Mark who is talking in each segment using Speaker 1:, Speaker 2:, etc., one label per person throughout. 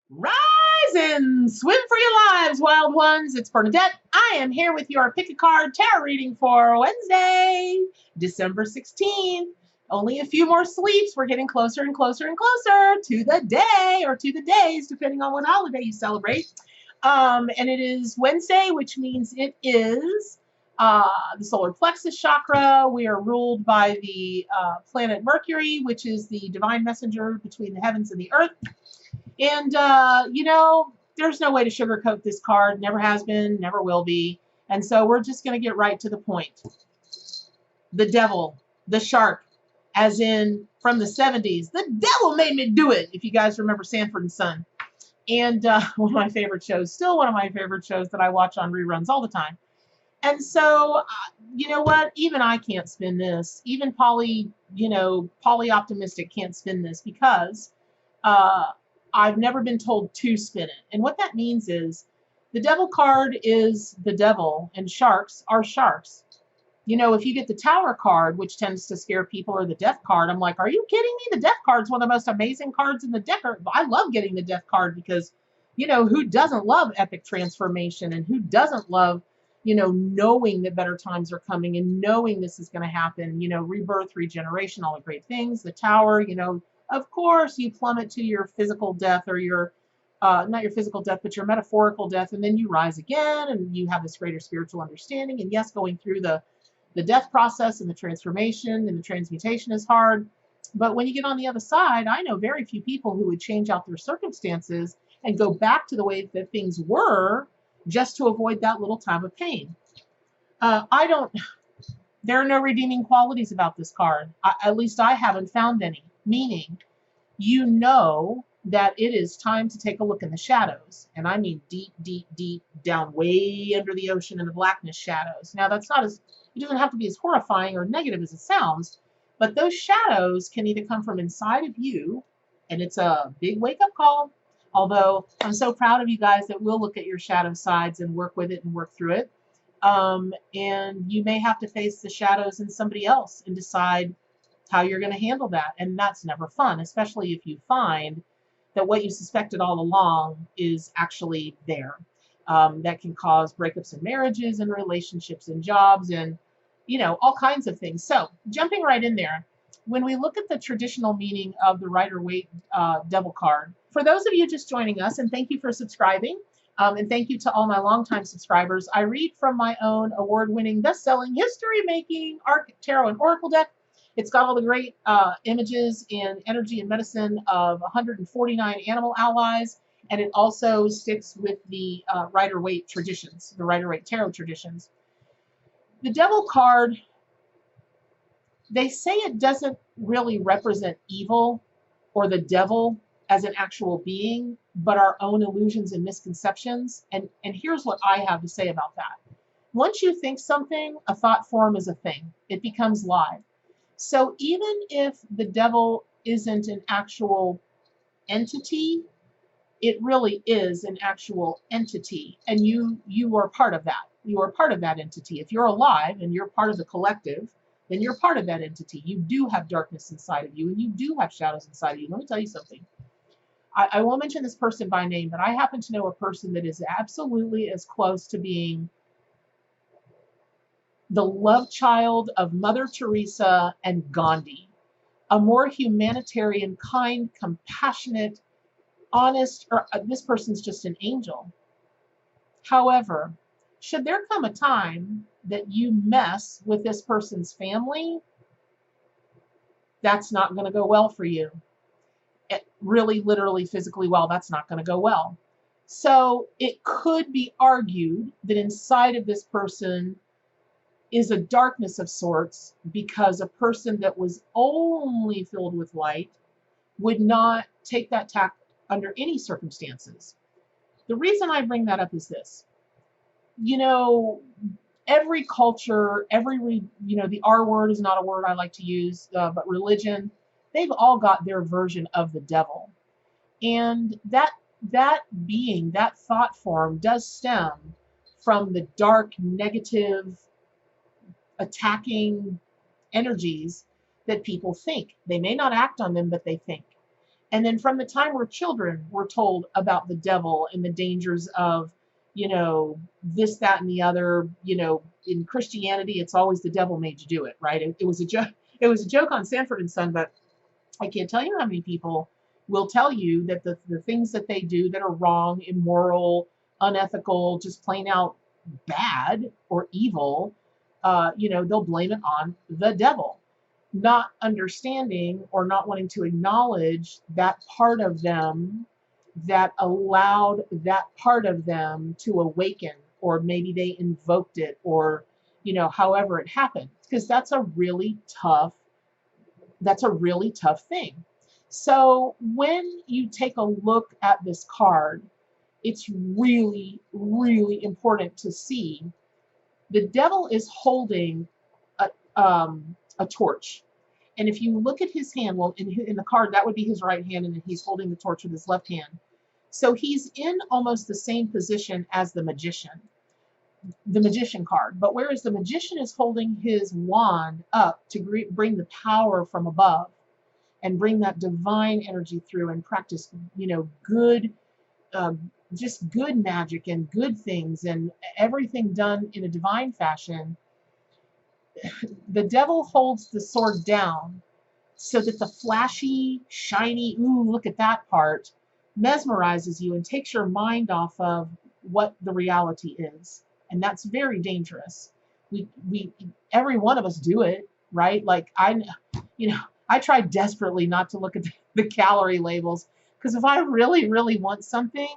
Speaker 1: Rise and swim for your lives, wild ones. It's Bernadette. I am here with your pick a card tarot reading for Wednesday, December 16th. Only a few more sleeps. We're getting closer and closer and closer to the day or to the days, depending on what holiday you celebrate. And it is Wednesday, which means it is the solar plexus chakra. We are ruled by the planet Mercury, which is the divine messenger between the heavens and the earth. And, there's no way to sugarcoat this card. Never has been, never will be. And so we're just going to get right to the point. The devil, the shark, as in from the 70s. The devil made me do it, if you guys remember Sanford and Son. And one of my favorite shows, still one of my favorite shows that I watch on reruns all the time. And so, you know what? Even I can't spin this. Even Polly optimistic can't spin this because I've never been told to spin it. And what that means is the devil card is the devil and sharks are sharks. If you get the tower card, which tends to scare people, or the death card, I'm like, are you kidding me? The death card's one of the most amazing cards in the deck. I love getting the death card because, who doesn't love epic transformation, and who doesn't love, knowing that better times are coming and knowing this is going to happen, rebirth, regeneration, all the great things. The tower, of course, you plummet to your physical death, or your, not your physical death, but your metaphorical death, and then you rise again and you have this greater spiritual understanding. And yes, going through the death process and the transformation and the transmutation is hard. But when you get on the other side, I know very few people who would change out their circumstances and go back to the way that things were just to avoid that little time of pain. There are no redeeming qualities about this card. At least I haven't found any. Meaning, that it is time to take a look in the shadows. And I mean deep, deep, deep down, way under the ocean in the blackness shadows. Now, it doesn't have to be as horrifying or negative as it sounds, but those shadows can either come from inside of you, and it's a big wake-up call. Although I'm so proud of you guys that will look at your shadow sides and work with it and work through it. And you may have to face the shadows in somebody else and decide how you're going to handle that. And that's never fun, especially if you find that what you suspected all along is actually there. That can cause breakups in marriages and relationships and jobs and, all kinds of things. So jumping right in there, when we look at the traditional meaning of the Rider-Waite devil card, for those of you just joining us, and thank you for subscribing, and thank you to all my longtime subscribers, I read from my own award-winning, best-selling, history-making tarot and oracle deck. It's got all the great images in energy and medicine of 149 animal allies, and it also sticks with the Rider-Waite traditions, the Rider-Waite tarot traditions. The devil card, they say it doesn't really represent evil or the devil as an actual being, but our own illusions and misconceptions. And here's what I have to say about that. Once you think something, a thought form is a thing. It becomes live. So even if the devil isn't an actual entity, it really is an actual entity. And you are part of that. You are part of that entity. If you're alive and you're part of the collective, then you're part of that entity. You do have darkness inside of you, and you do have shadows inside of you. Let me tell you something. I won't mention this person by name, but I happen to know a person that is absolutely as close to being the love child of Mother Teresa and Gandhi. A more humanitarian, kind, compassionate, honest, or this person's just an angel. However, should there come a time that you mess with this person's family, that's not going to go well for you. Really, literally, physically well, that's not going to go well. So it could be argued that inside of this person is a darkness of sorts, because a person that was only filled with light would not take that tack under any circumstances. The reason I bring that up is this. Every culture, the R word is not a word I like to use, but religion, they've all got their version of the devil. And that being, that thought form does stem from the dark, negative, attacking energies that people think. They may not act on them, but they think. And then from the time we're children, we're told about the devil and the dangers of, this, that, and the other. In Christianity, it's always the devil made you do it, right? It was a joke. It was a joke on Sanford and Son, but I can't tell you how many people will tell you that the things that they do that are wrong, immoral, unethical, just plain out bad or evil, they'll blame it on the devil, not understanding or not wanting to acknowledge that part of them that allowed that part of them to awaken, or maybe they invoked it, or however it happened, because that's a really tough thing. So when you take a look at this card, it's really, really important to see the devil is holding a torch. And if you look at his hand, well, in the card, that would be his right hand, and then he's holding the torch with his left hand. So he's in almost the same position as the magician card. But whereas the magician is holding his wand up to bring the power from above and bring that divine energy through and practice, good, just good magic and good things and everything done in a divine fashion, the devil holds the sword down so that the flashy, shiny, ooh, look at that part, mesmerizes you and takes your mind off of what the reality is. And that's very dangerous. We every one of us do it, right? Like I try desperately not to look at the calorie labels, because if I really, really want something,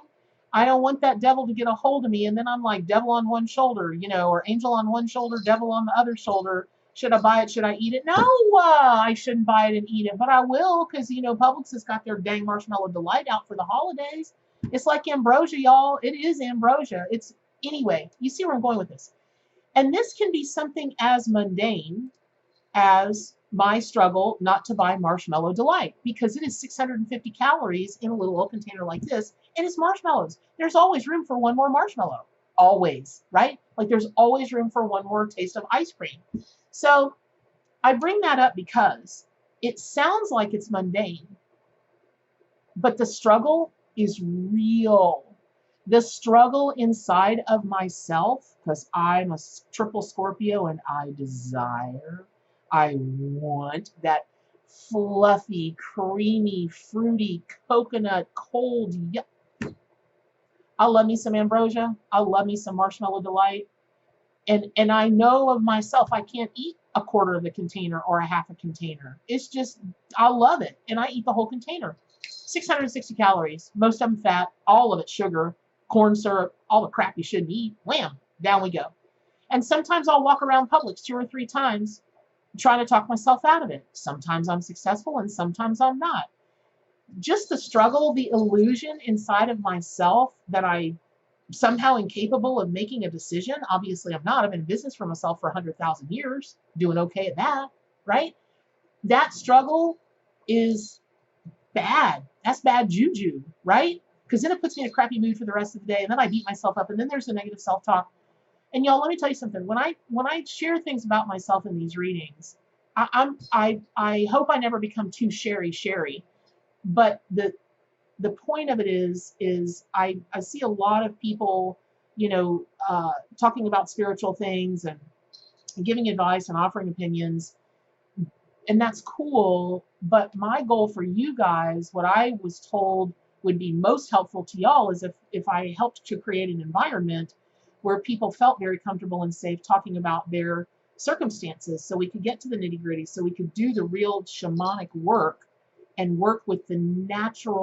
Speaker 1: I don't want that devil to get a hold of me, and then I'm like devil on one shoulder, or angel on one shoulder, devil on the other shoulder. Should I buy it? Should I eat it? No, I shouldn't buy it and eat it, but I will, because Publix has got their dang Marshmallow Delight out for the holidays. It's like ambrosia, y'all. It is ambrosia. Anyway, you see where I'm going with this. And this can be something as mundane as my struggle not to buy Marshmallow Delight, because it is 650 calories in a little old container like this, and it's marshmallows. There's always room for one more marshmallow. Always, right? Like there's always room for one more taste of ice cream. So I bring that up because it sounds like it's mundane, but the struggle is real. The struggle inside of myself, because I'm a triple Scorpio and I want that fluffy, creamy, fruity, coconut, cold. I love me some ambrosia. I love me some Marshmallow Delight. And I know of myself, I can't eat a quarter of the container or a half a container. It's just, I love it. And I eat the whole container. 660 calories, most of them fat, all of it sugar, corn syrup, all the crap you shouldn't eat. Wham, down we go. And sometimes I'll walk around Publix 2 or 3 times trying to talk myself out of it. Sometimes I'm successful and sometimes I'm not. Just the struggle, the illusion inside of myself that I somehow incapable of making a decision. Obviously, I'm not. I've been in business for myself for 100,000 years, doing okay at that, right? That struggle is bad. That's bad juju, right? Because then it puts me in a crappy mood for the rest of the day, and then I beat myself up, and then there's the negative self-talk. And y'all, let me tell you something. When I share things about myself in these readings, I hope I never become too sherry, but the point of it is I see a lot of people, talking about spiritual things and giving advice and offering opinions, and that's cool. But my goal for you guys, what I was told would be most helpful to y'all, is if I helped to create an environment where people felt very comfortable and safe talking about their circumstances, so we could get to the nitty-gritty, so we could do the real shamanic work and work with the nature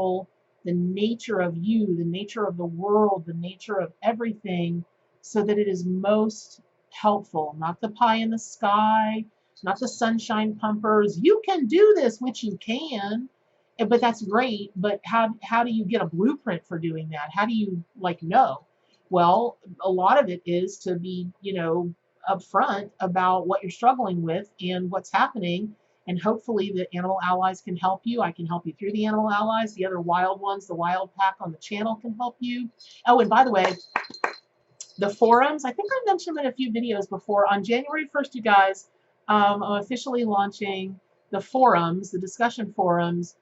Speaker 1: of you, the nature of the world, the nature of everything, so that it is most helpful. Not the pie in the sky, not the sunshine pumpers. You can do this, which you can, but that's great. But how do you get a blueprint for doing that? How do you know? Well, a lot of it is to be, upfront about what you're struggling with and what's happening. And hopefully the animal allies can help you. I can help you through the animal allies. The other wild ones, the wild pack on the channel, can help you. Oh, and by the way, the forums, I think I mentioned them in a few videos before. On January 1st, you guys, I'm officially launching the forums, the discussion forums,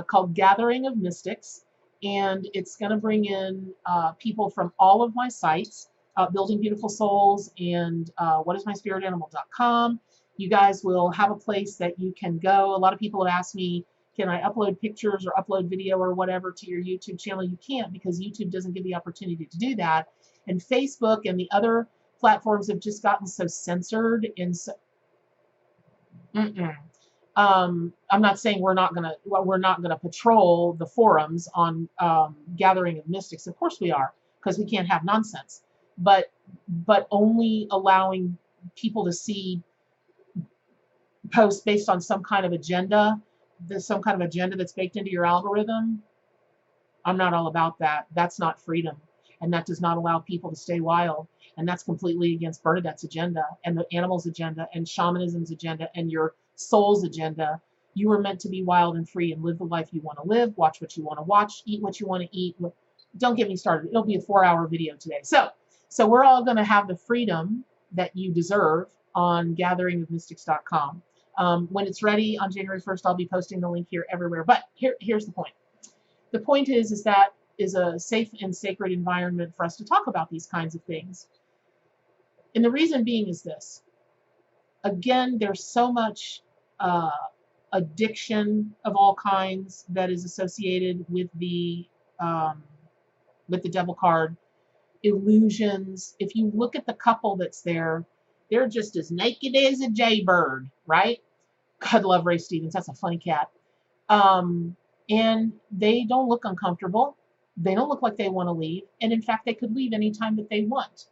Speaker 1: called Gathering of Mystics, and it's going to bring in people from all of my sites, Building Beautiful Souls and whatismyspiritanimal.com. You guys will have a place that you can go. A lot of people have asked me, can I upload pictures or upload video or whatever to your YouTube channel? You can't, because YouTube doesn't give the opportunity to do that. And Facebook and the other platforms have just gotten so censored and so. I'm not saying we're not gonna patrol the forums on Gathering of Mystics. Of course we are, because we can't have nonsense. But only allowing people to see posts based on some kind of agenda, some kind of agenda that's baked into your algorithm. I'm not all about that. That's not freedom, and that does not allow people to stay wild. And that's completely against Bernadette's agenda and the animals' agenda and shamanism's agenda and your soul's agenda. You were meant to be wild and free and live the life you want to live, watch what you want to watch, eat what you want to eat. Don't get me started. It'll be a 4-hour video today. So we're all going to have the freedom that you deserve on gatheringofmystics.com. When it's ready on January 1st, I'll be posting the link here everywhere. But here's the point. The point is that is a safe and sacred environment for us to talk about these kinds of things. And the reason being is this. Again, there's so much addiction of all kinds that is associated with the devil card. Illusions. If you look at the couple that's there, they're just as naked as a jaybird, right? God love Ray Stevens. That's a funny cat. And they don't look uncomfortable. They don't look like they want to leave. And in fact, they could leave anytime that they want.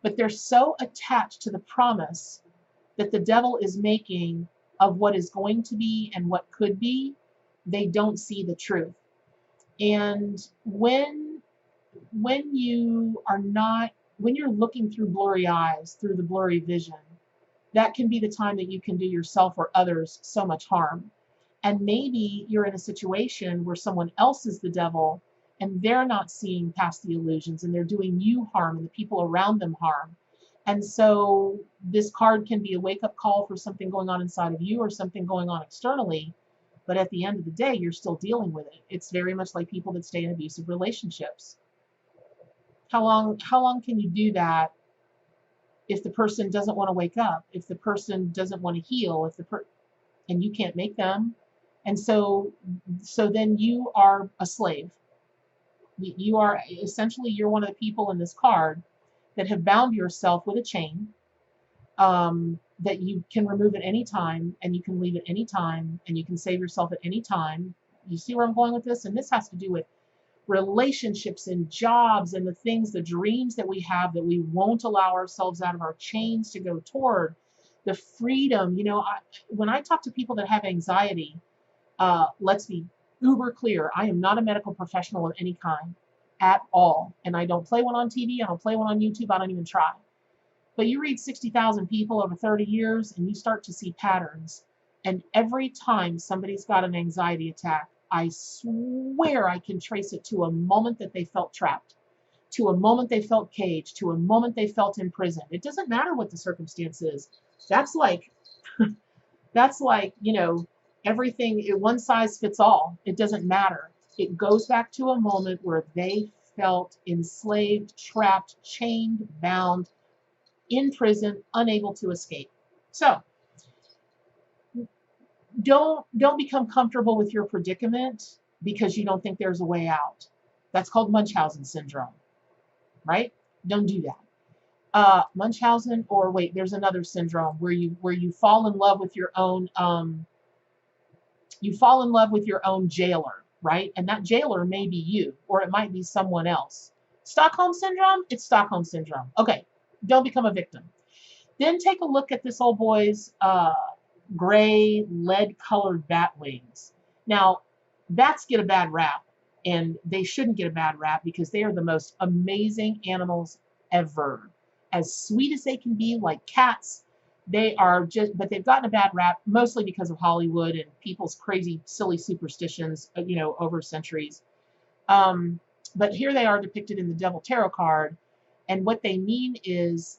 Speaker 1: But they're so attached to the promise that the devil is making of what is going to be and what could be, they don't see the truth. And when you're looking through blurry eyes, through the blurry vision, that can be the time that you can do yourself or others so much harm. And maybe you're in a situation where someone else is the devil and they're not seeing past the illusions and they're doing you harm and the people around them harm. And so this card can be a wake-up call for something going on inside of you or something going on externally. But at the end of the day, you're still dealing with it. It's very much like people that stay in abusive relationships. How long can you do that if the person doesn't want to wake up, if the person doesn't want to heal, and you can't make them? And so then you are a slave. You are essentially, you're one of the people in this card that have bound yourself with a chain that you can remove at any time, and you can leave at any time, and you can save yourself at any time. You see where I'm going with this? And this has to do with relationships and jobs and the things, the dreams that we have that we won't allow ourselves out of our chains to go toward. The freedom, when I talk to people that have anxiety, let's be uber clear. I am not a medical professional of any kind at all. And I don't play one on TV. I don't play one on YouTube. I don't even try. But you read 60,000 people over 30 years and you start to see patterns. And every time somebody's got an anxiety attack, I swear I can trace it to a moment that they felt trapped, to a moment they felt caged, to a moment they felt imprisoned. It doesn't matter what the circumstance is. That's like, everything, one size fits all. It doesn't matter. It goes back to a moment where they felt enslaved, trapped, chained, bound, in prison, unable to escape. So don't become comfortable with your predicament because you don't think there's a way out. That's called Munchausen syndrome, right? Don't do that. Munchausen, or wait, there's another syndrome where you fall in love with your own jailer, right? And that jailer may be you, or it might be someone else. Stockholm syndrome? It's Stockholm syndrome. Okay, don't become a victim. Then take a look at this old boy's gray, lead-colored bat wings. Now, bats get a bad rap, and they shouldn't get a bad rap because they are the most amazing animals ever. As sweet as they can be, like cats, but they've gotten a bad rap mostly because of Hollywood and people's crazy, silly superstitions, over centuries. But here they are depicted in the Devil Tarot card, and what they mean is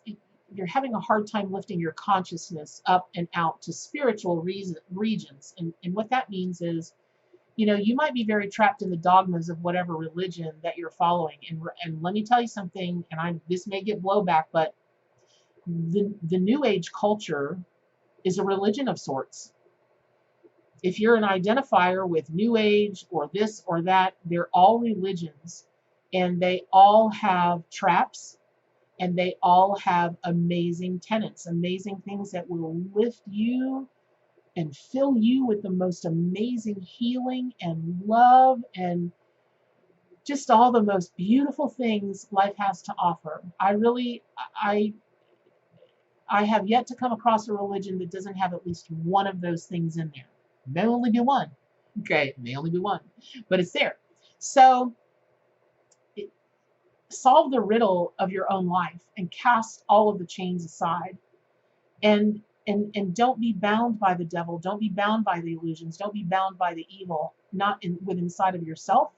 Speaker 1: you're having a hard time lifting your consciousness up and out to spiritual regions. And what that means is You might be very trapped in the dogmas of whatever religion that you're following. And let me tell you something, and this may get blowback, but the New Age culture is a religion of sorts. If you're an identifier with New Age or this or that, they're all religions, and they all have traps, and they all have amazing tenets, amazing things that will lift you and fill you with the most amazing healing and love and just all the most beautiful things life has to offer. I have yet to come across a religion that doesn't have at least one of those things in there. May only be one. Okay, may only be one, but it's there. So solve the riddle of your own life and cast all of the chains aside. And don't be bound by the devil. Don't be bound by the illusions. Don't be bound by the evil, not with inside of yourself,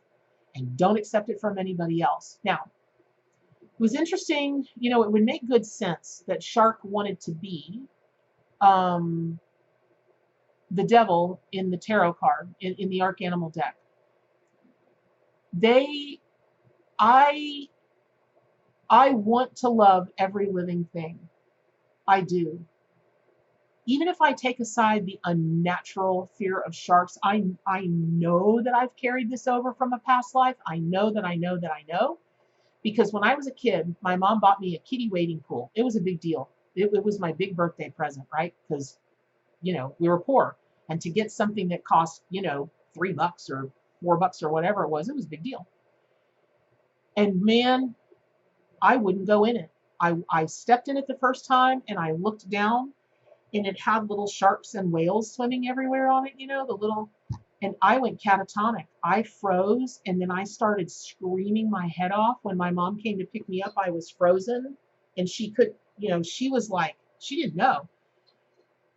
Speaker 1: and don't accept it from anybody else. Now, it was interesting, it would make good sense that Shark wanted to be the devil in the tarot card, in the Arc Animal deck. I want to love every living thing. I do. Even if I take aside the unnatural fear of sharks, I know that I've carried this over from a past life. I know that I know that I know. Because when I was a kid, my mom bought me a kiddie wading pool. It was a big deal. It was my big birthday present, right? Because, we were poor. And to get something that cost, $3 or $4 or whatever it was a big deal. And man, I wouldn't go in it. I stepped in it the first time and I looked down, and it had little sharks and whales swimming everywhere on it, and I went catatonic. I froze, and then I started screaming my head off. When my mom came to pick me up, I was frozen, and she could, she was like, she didn't know.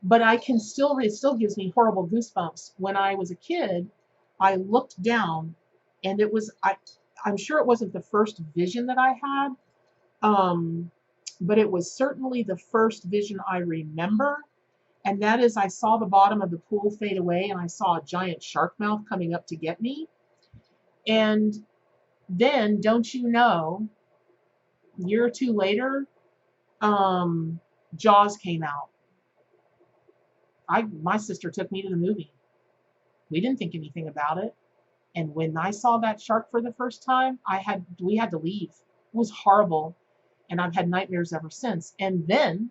Speaker 1: But it still gives me horrible goosebumps. When I was a kid, I looked down, and I'm sure it wasn't the first vision that I had, but it was certainly the first vision I remember. And that is, I saw the bottom of the pool fade away, and I saw a giant shark mouth coming up to get me. And then, don't you know, a year or two later, Jaws came out. My sister took me to the movie. We didn't think anything about it. And when I saw that shark for the first time, we had to leave. It was horrible. And I've had nightmares ever since. And then,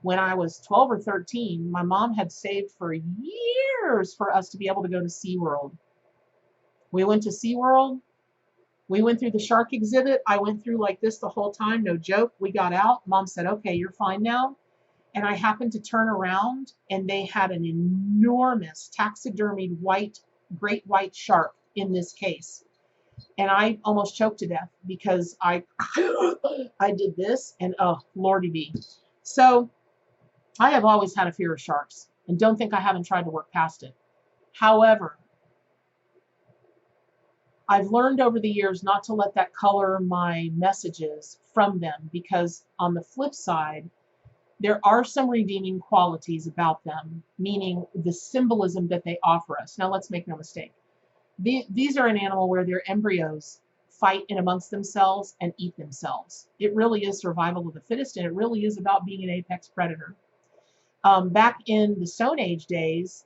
Speaker 1: when I was 12 or 13, my mom had saved for years for us to be able to go to SeaWorld. We went to SeaWorld. We went through the shark exhibit. I went through like this the whole time, no joke. We got out. Mom said, okay, you're fine now. And I happened to turn around, and they had an enormous taxidermied great white shark in this case. And I almost choked to death because I did this, and oh, Lordy be. So I have always had a fear of sharks, and don't think I haven't tried to work past it. However, I've learned over the years not to let that color my messages from them, because on the flip side, there are some redeeming qualities about them, meaning the symbolism that they offer us. Now, let's make no mistake. These are an animal where their embryos fight in amongst themselves and eat themselves. It really is survival of the fittest, and it really is about being an apex predator. Back in the Stone Age days,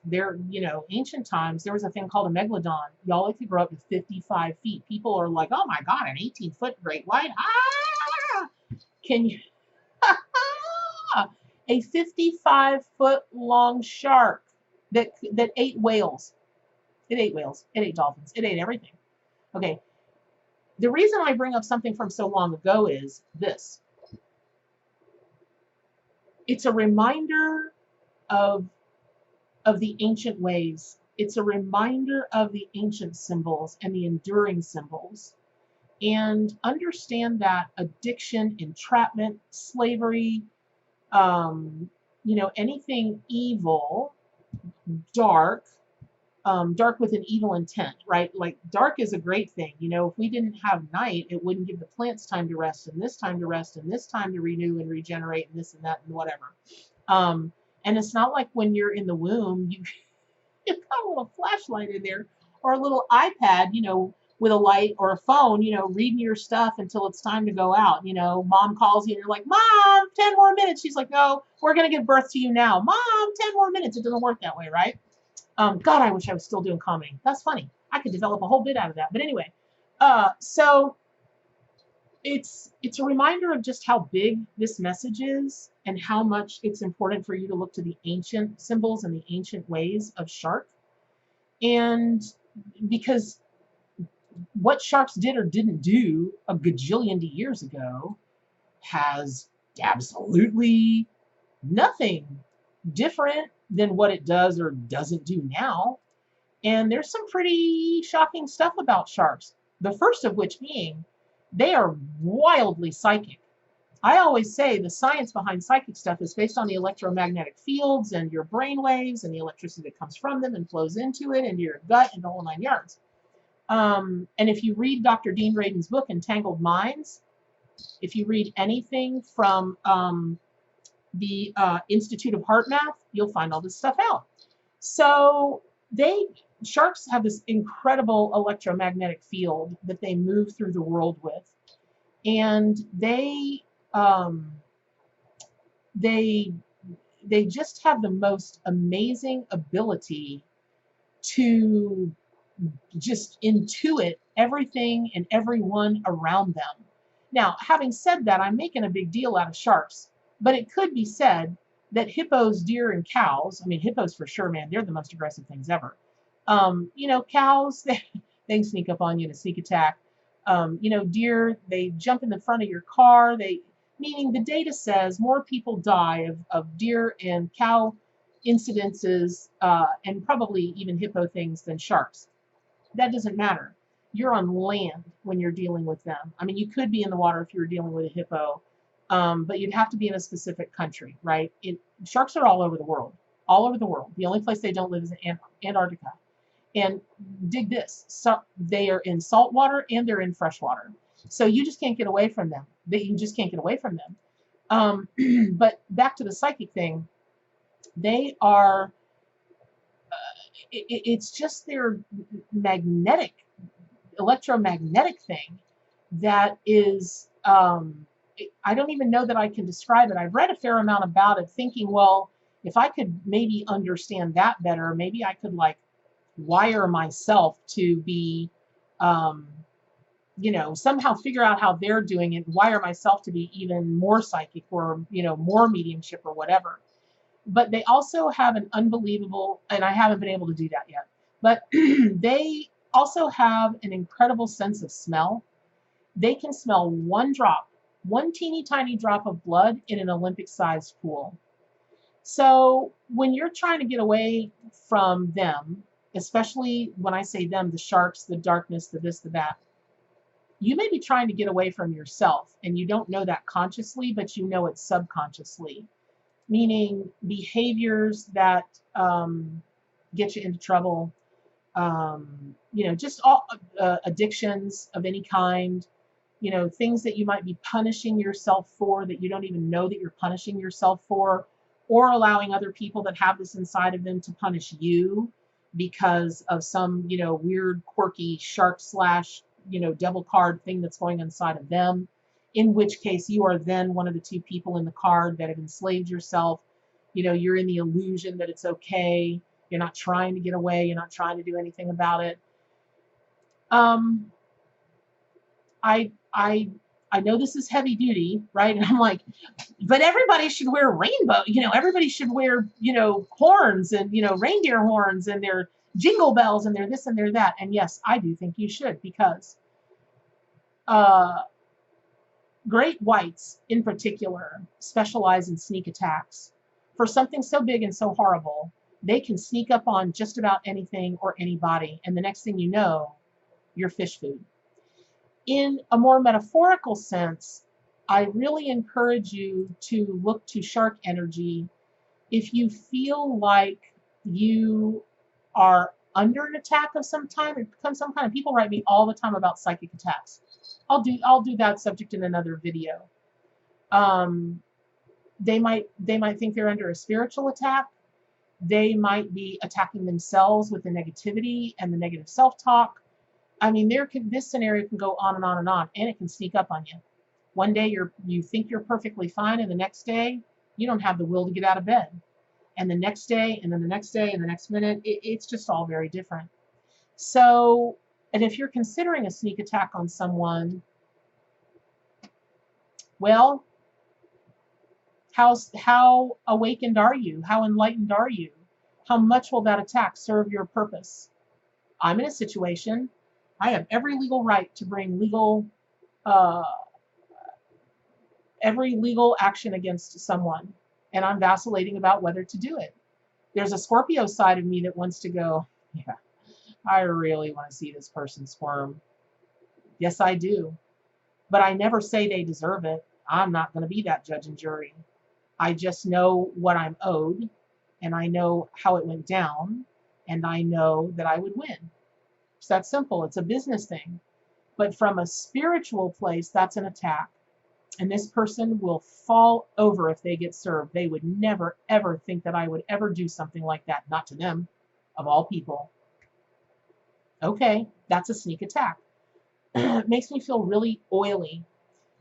Speaker 1: ancient times, there was a thing called a megalodon. Y'all, it could grow up to 55 feet. People are like, oh my God, an 18-foot great white. Ah! Can you? A 55-foot long shark that ate whales. It ate whales. It ate dolphins. It ate everything. Okay. The reason I bring up something from so long ago is this. It's a reminder of the ancient ways. It's a reminder of the ancient symbols and the enduring symbols. And understand that addiction, entrapment, slavery, anything evil, dark with an evil intent, right? Like, dark is a great thing. If we didn't have night, it wouldn't give the plants time to rest, and this time to rest, and this time to renew and regenerate, and this and that and whatever. And it's not like when you're in the womb, you've got a little flashlight in there. or a little iPad, with a light, or a phone, reading your stuff until it's time to go out. Mom calls you and you're like, Mom, 10 more minutes. She's like, no, we're going to give birth to you now. Mom, 10 more minutes. It doesn't work that way, right? God, I wish I was still doing comedy. That's funny. I could develop a whole bit out of that. But anyway, so it's a reminder of just how big this message is and how much it's important for you to look to the ancient symbols and the ancient ways of shark. And because what sharks did or didn't do a gajillion years ago has absolutely nothing different than what it does or doesn't do now. And there's some pretty shocking stuff about sharks. The first of which being they are wildly psychic. I always say the science behind psychic stuff is based on the electromagnetic fields and your brain waves and the electricity that comes from them and flows into it, into your gut, and the whole 9 yards. And if you read Dr. Dean Radin's book, Entangled Minds, if you read anything from the Institute of Heart Math, you'll find all this stuff out. So sharks have this incredible electromagnetic field that they move through the world with, and they just have the most amazing ability to just intuit everything and everyone around them. Now, having said that, I'm making a big deal out of sharks, but it could be said that hippos, deer, and cows, I mean, hippos for sure, man, they're the most aggressive things ever. Cows, they can sneak up on you in a sneak attack. Deer, they jump in the front of your car. Meaning the data says more people die of deer and cow incidences, and probably even hippo things, than sharks. That doesn't matter. You're on land when you're dealing with them. I mean, you could be in the water if you were dealing with a hippo, but you'd have to be in a specific country, right? Sharks are all over the world. All over the world. The only place they don't live is in Antarctica. And dig this, so they are in salt water and they're in fresh water. So you just can't get away from them. You just can't get away from them. But back to the psychic thing, they are, it's just their electromagnetic thing that is, I don't even know that I can describe it. I've read a fair amount about it, thinking, well, if I could maybe understand that better, maybe I could wire myself to be, somehow figure out how they're doing it, wire myself to be even more psychic or, more mediumship or whatever. But they also have an unbelievable, and I haven't been able to do that yet, but they also have an incredible sense of smell. They can smell one teeny tiny drop of blood in an Olympic-sized pool. So when you're trying to get away from them, especially when I say them, the sharks, the darkness, the this, the that, you may be trying to get away from yourself, and you don't know that consciously, but you know it subconsciously. Meaning behaviors that get you into trouble, just all addictions of any kind, things that you might be punishing yourself for that you don't even know that you're punishing yourself for, or allowing other people that have this inside of them to punish you because of some, weird, quirky shark / devil card thing that's going inside of them. In which case you are then one of the two people in the card that have enslaved yourself. You're in the illusion that it's okay. You're not trying to get away. You're not trying to do anything about it. I know this is heavy duty, right? And I'm like, but everybody should wear rainbow. Everybody should wear, horns and, reindeer horns and their jingle bells and their this and their that. And yes, I do think you should, because great whites, in particular, specialize in sneak attacks. For something so big and so horrible, they can sneak up on just about anything or anybody, and the next thing you know, you're fish food. In a more metaphorical sense, I really encourage you to look to shark energy if you feel like you are under an attack of some kind. It becomes some kind of, people write me all the time about psychic attacks. I'll do that subject in another video. They might think they're under a spiritual attack. They might be attacking themselves with the negativity and the negative self-talk. I mean, this scenario can go on and on and on, and it can sneak up on you. One day you think you're perfectly fine, and the next day you don't have the will to get out of bed. And the next day, and then the next day, and the next minute, it's just all very different. So, and if you're considering a sneak attack on someone, well, how awakened are you? How enlightened are you? How much will that attack serve your purpose? I'm in a situation. I have every legal right to bring every legal action against someone, and I'm vacillating about whether to do it. There's a Scorpio side of me that wants to go, yeah, I really want to see this person squirm. Yes, I do. But I never say they deserve it. I'm not going to be that judge and jury. I just know what I'm owed, and I know how it went down, and I know that I would win. It's that simple. It's a business thing. But from a spiritual place, that's an attack. And this person will fall over if they get served. They would never, ever think that I would ever do something like that. Not to them, of all people. Okay, that's a sneak attack. It makes me feel really oily,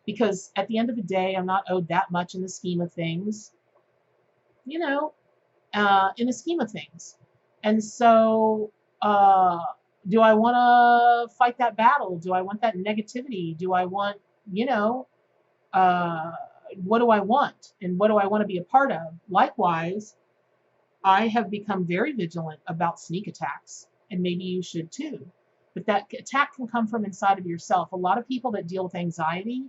Speaker 1: because at the end of the day, I'm not owed that much in the scheme of things, in the scheme of things. And so, do I want to fight that battle? Do I want that negativity? Do I want, what do I want? And what do I want to be a part of? Likewise, I have become very vigilant about sneak attacks, and maybe you should too. But that attack can come from inside of yourself. A lot of people that deal with anxiety,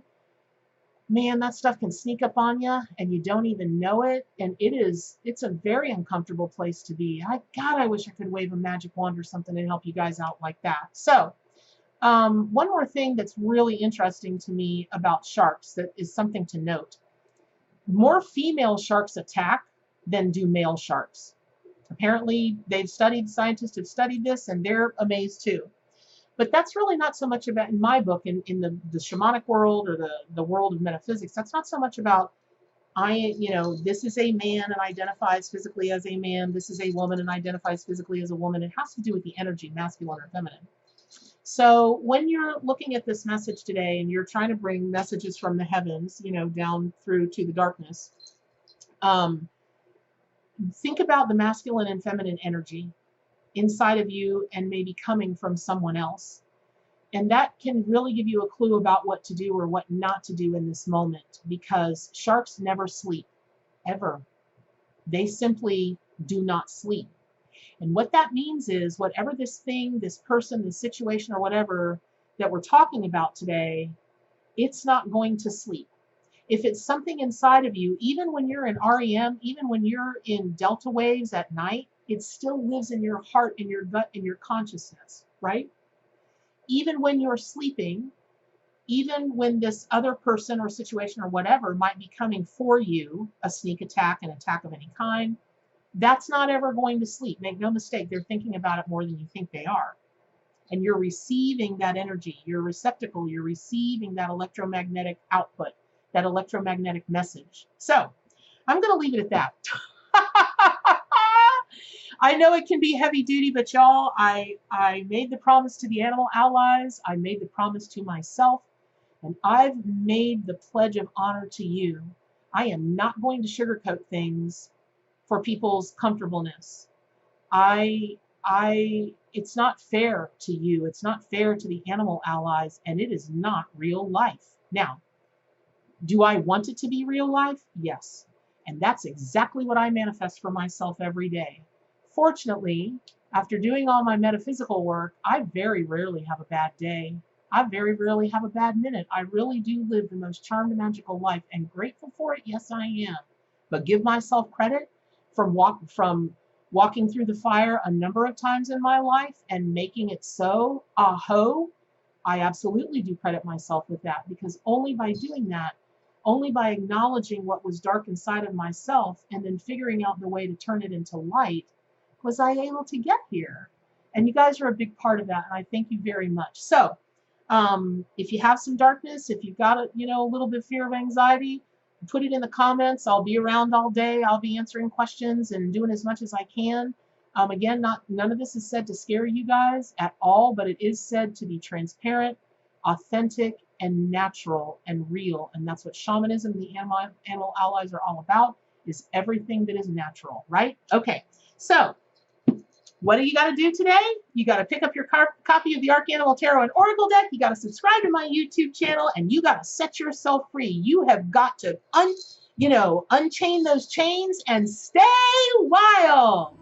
Speaker 1: man, that stuff can sneak up on you and you don't even know it. And it's a very uncomfortable place to be. God, I wish I could wave a magic wand or something and help you guys out like that. So, one more thing that's really interesting to me about sharks that is something to note. More female sharks attack than do male sharks. Apparently, scientists have studied this, and they're amazed too. But that's really not so much about, in my book, in the shamanic world or the world of metaphysics, that's not so much about, this is a man and identifies physically as a man, this is a woman and identifies physically as a woman. It has to do with the energy, masculine or feminine. So when you're looking at this message today and you're trying to bring messages from the heavens, down through to the darkness, think about the masculine and feminine energy inside of you and maybe coming from someone else. And that can really give you a clue about what to do or what not to do in this moment, because sharks never sleep, ever. They simply do not sleep. And what that means is whatever this thing, this person, this situation, or whatever that we're talking about today, it's not going to sleep. If it's something inside of you, even when you're in REM, even when you're in delta waves at night, it still lives in your heart, in your gut, in your consciousness, right? Even when you're sleeping, even when this other person or situation or whatever might be coming for you, a sneak attack, an attack of any kind, that's not ever going to sleep. Make no mistake, they're thinking about it more than you think they are. And you're receiving that energy, your receptacle, you're receiving that electromagnetic output, that electromagnetic message. So I'm going to leave it at that. I know it can be heavy duty, but y'all, I made the promise to the animal allies. I made the promise to myself, and I've made the pledge of honor to you. I am not going to sugarcoat things for people's comfortableness. It's not fair to you. It's not fair to the animal allies, and it is not real life. Now, do I want it to be real life? Yes. And that's exactly what I manifest for myself every day. Fortunately, after doing all my metaphysical work, I very rarely have a bad day. I very rarely have a bad minute. I really do live the most charmed, magical life, and grateful for it. Yes, I am. But give myself credit from walking through the fire a number of times in my life and making it so, aho, I absolutely do credit myself with that, because only by doing that, only by acknowledging what was dark inside of myself and then figuring out the way to turn it into light, was I able to get here. And you guys are a big part of that, and I thank you very much. So if you have some darkness, if you've got a little bit of fear of anxiety, put it in the comments. I'll be around all day. I'll be answering questions and doing as much as I can. Again, none of this is said to scare you guys at all, but it is said to be transparent, authentic, and natural and real. And that's what shamanism, the animal allies are all about, is everything that is natural, right? Okay, so what do you got to do today? You got to pick up your copy of the Arc Animal Tarot and Oracle deck. You got to subscribe to my YouTube channel, and you got to set yourself free. You have got to unchain those chains and stay wild.